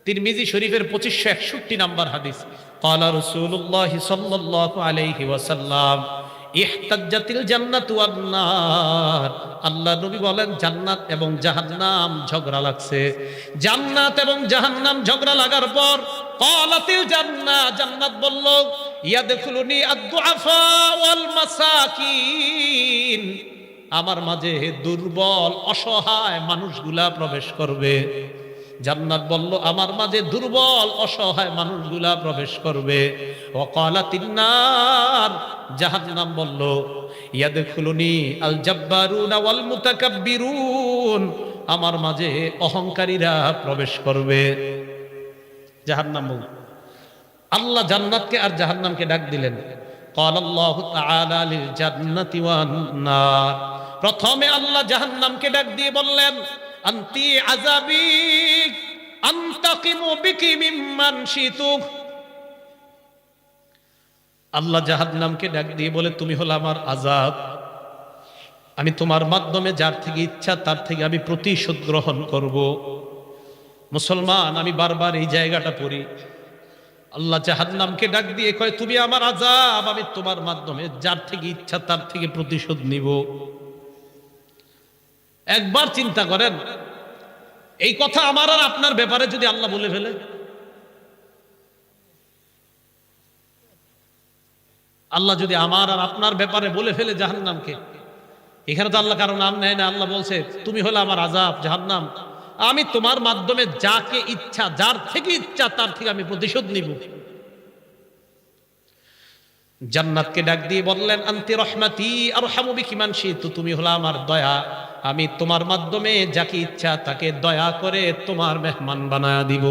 তিরমিজি শরীফের 2561 নম্বর হাদিস। ক্বালা রাসূলুল্লাহ সাল্লাল্লাহু আলাইহি ওয়াসাল্লাম ইহতাজ্জাতিল জান্নাতু ওয়ান নার। আল্লাহ নবী বলেন জান্নাত এবং জাহান্নাম ঝগড়া লাগছে। জান্নাত এবং জাহান্নাম ঝগড়া লাগার পর ক্বালাতিল জান্নাহ, জান্নাত বলল ইয়াদখুলুনি আদ-দুআফা ওয়াল মাসাকিন, আমার মাঝে দুর্বল অসহায় মানুষগুলা প্রবেশ করবে। জান্নাত বলল আমার মাঝে দুর্বল অসহায় মানুষগুলা প্রবেশ করবে। ওয়াকালাতিন নার, জাহান্নাম বলল ইয়াদখুলুনি আল জাব্বারুনা ওয়াল মুতাকাব্বিরুন, আমার মাঝে অহংকারীরা প্রবেশ করবে। জাহান্নাম বলল, আল্লাহ জান্নাতকে আর জাহান্নামকে ডাক দিলেন। ক্বালাল্লাহু তাআলা লিল জান্নাতি ওয়ান নার, প্রথমে আল্লাহ জাহান্নামকে ডাক দিয়ে বললেন আনতি আযাবি আনতাকিমু বিকি মিম্মান শিতু। আল্লাহ জাহান্নামকে ডাক দিয়ে বলে তুমি হলো আমার আযাব, আমি তোমার মাধ্যমে যার থেকে ইচ্ছা তার থেকে আমি প্রতিশোধ গ্রহণ করব। মুসলমান, আমি বারবার এই জায়গাটা পড়ি। আল্লাহ জাহান্নামকে ডাক দিয়ে কয় তুমি আমার আযাব, আমি তোমার মাধ্যমে যার থেকে ইচ্ছা তার থেকে প্রতিশোধ নিব। একবার চিন্তা করেন, এই কথা আমার আর আপনার ব্যাপারে যদি আল্লাহ বলে ফেলে, আল্লাহ যদি আমার আর আপনার ব্যাপারে বলে ফেলে জাহান্নামকে, এখানে তো আল্লাহ কারো নাম নেয় না। আল্লাহ বলছে তুমি হলো আমার আযাব জাহান্নাম, আমি তোমার মাধ্যমে যাকে ইচ্ছা যার থেকে ইচ্ছা তার থেকে আমি প্রতিশোধ নিব। জান্নাতকে ডাক দিয়ে বললেন আনতি রহমাতি আরহামু বিকি মান শিতু, তুমি হলো আমার দয়া, আমি তোমার মাধ্যমে যাকে ইচ্ছা তাকে দয়া করে তোমার মেহমান বানায়া দিব।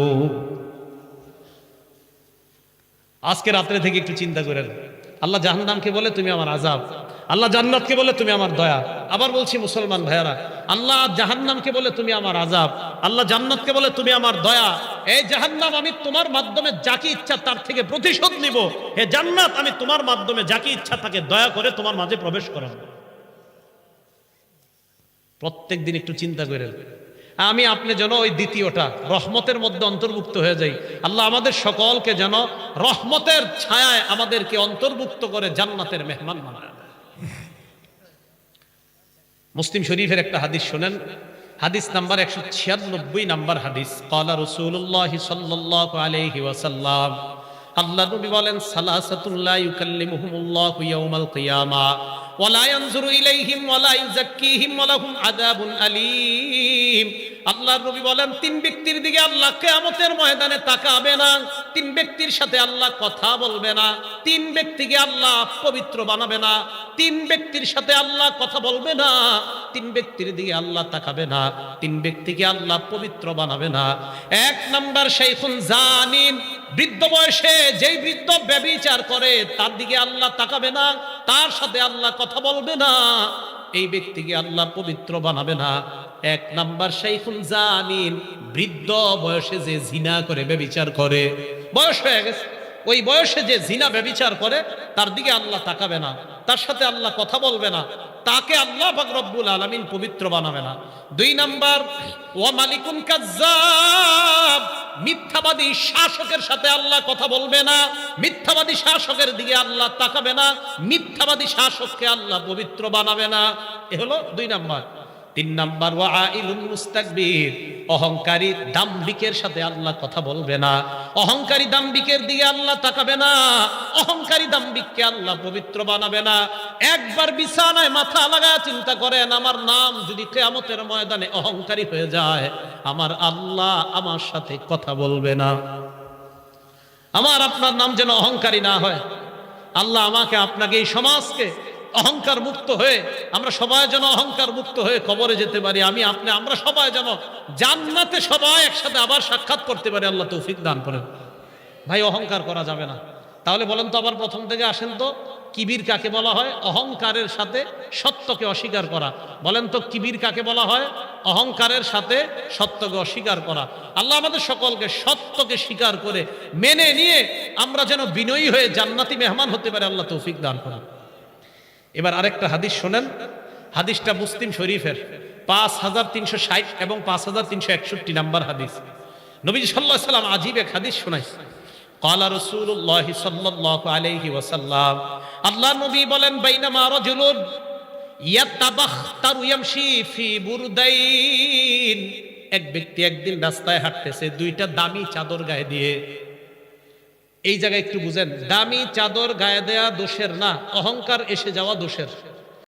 আজকে রাত্রে থেকে একটু চিন্তা করেন, আল্লাহ জাহান্নামকে বলে তুমি আমার আযাব, আল্লাহ জান্নাতকে বলে তুমি আমার দয়া। আবার বলছি মুসলমান ভাইয়ারা, আল্লাহ জাহান্নামকে বলে তুমি আমার আযাব, আল্লাহ জান্নাতকে বলে তুমি আমার দয়া। এই জাহান্নাম, আমি তোমার মাধ্যমে যাকে ইচ্ছা তার থেকে প্রতিশোধ নিব। হে জান্নাত, আমি তোমার মাধ্যমে যাকে ইচ্ছা তাকে দয়া করে তোমার মাঝে প্রবেশ করাবো। প্রত্যেক দিন একটু চিন্তা করেন, আমি আপনি যেন ওই দ্বিতীয়টা রহমতের মধ্যে অন্তর্ভুক্ত হয়ে যাই। আল্লাহ আমাদের সকলকে যেন রহমতের ছায়ায় আমাদেরকে অন্তর্ভুক্ত করে জান্নাতের মেহমান বানায়। মুসলিম শরীফের একটা হাদিস শুনেন, হাদিস নাম্বার 196 নাম্বার হাদিস। ক্বালা রাসূলুল্লাহ সাল্লাল্লাহু আলাইহি ওয়াসাল্লাম, আল্লাহ নবী বলেন সালাসাতুল লা ইউকাল্লিমুহুমুল্লাহু ইয়াউমাল কিয়ামা ওয়া লা ইয়ানজুরু ইলাইহিম ওয়া লা ইউযাক্কিহিম ওয়া লাহুম আযাবুন আলীম। আল্লাহ নবী বলেন তিন ব্যক্তির দিকে আল্লাহ কিয়ামতের ময়দানে তাকাবে না, তিন ব্যক্তির সাথে আল্লাহ কথা বলবে না, তিন ব্যক্তিকে আল্লাহ পবিত্র বানাবে না, তিন ব্যক্তির সাথে আল্লাহ কথা বলবে না, তিন ব্যক্তির দিকে আল্লাহ তাকাবে না, তিন ব্যক্তিকে আল্লাহ পবিত্র বানাবে না। এক নাম্বার শাইখুন জানিন, বৃদ্ধ বয়সে যেই বৃদ্ধ ব্যভিচার করে তার দিকে আল্লাহ তাকাবে না, তার সাথে আল্লাহ কথা বলবে না, এই ব্যক্তিকে আল্লাহ পবিত্র বানাবে না। এক নাম্বার শাইখুন জানিন, বৃদ্ধ বয়সে যে জিনা করে ব্যভিচার করে, বয়স হয়ে গেছে, ওই বয়সে যে জিনা ব্যভিচার করে তার দিকে আল্লাহ তাকাবে না, তার সাথে আল্লাহ কথা বলবে না, তাকে আল্লাহ পাক রব্বুল আলামিন পবিত্র বানাবে না। দুই নাম্বার ওয়া মালিকুন কাজ্জাব, মিথ্যাবাদী শাসকের সাথে আল্লাহ কথা বলবে না, মিথ্যাবাদী শাসকের দিকে আল্লাহ তাকাবে না, মিথ্যাবাদী শাসককে আল্লাহ পবিত্র বানাবে না। এ হলো দুই নাম্বার। তিন নাম্বার ওয়া আইলুন মুস্তাকবির, অহংকারী দাম্ভিকের সাথে আল্লাহ কথা বলবে না, অহংকারী দাম্ভিকের দিকে আল্লাহ তাকাবে না, অহংকারী দাম্ভিককে আল্লাহ পবিত্র বানাবে না। একবার বিছানায় মাথা লাগা চিন্তা করেন, আমার নাম যদি কিয়ামতের ময়দানে অহংকারী হয়ে যায়, আমার আল্লাহ আমার সাথে কথা বলবে না। আমার আপনার নাম যেন অহংকারী না হয়। আল্লাহ আমাকে আপনাকে এই সমাজকে অহংকার মুক্ত হয়ে আমরা সবাই যেন অহংকার মুক্ত হয়ে কবরে যেতে পারি। আমি আপনি আমরা সবাই যেন জান্নাতে সবাই একসাথে আবার সাক্ষাৎ করতে পারি। আল্লাহ তৌফিক দান করেন। ভাই, অহংকার করা যাবে না। তাহলে বলেন তো, আবার প্রথম থেকে আসেন তো, কিবির কাকে বলা হয়? অহংকারের সাথে সত্যকে অস্বীকার করা। বলেন তো, কিবির কাকে বলা হয়? অহংকারের সাথে সত্যকে অস্বীকার করা। আল্লাহ আমাদের সকলকে সত্যকে স্বীকার করে মেনে নিয়ে আমরা যেন বিনয়ী হয়ে জান্নাতি মেহমান হতে পারে। আল্লাহ তৌফিক দান করেন। এবার আরেকটা হাদিস শোনেন, হাদিসটা মুসলিম শরীফের 5360 এবং 5361 নাম্বার হাদিস। নবীজি সাল্লাল্লাহু আলাইহি ওয়াসাল্লাম আজীব এক হাদিস শোনাইছে। ক্বালা রাসূলুল্লাহ সাল্লাল্লাহু আলাইহি ওয়াসাল্লাম, আল্লাহর নবী বলেন, বাইনামা রাজুলুন ইয়াতাবাখতারু ইয়ামশি ফি বুরদাইন, এক ব্যক্তি একদিন রাস্তায় হাঁটতেছে দুইটা দামি চাদর গায়ে দিয়ে। এই জায়গায় একটু বুঝেন, দামি চাদর গায়ে দেয়া দোষের না, অহংকার এসে যাওয়া দোষের।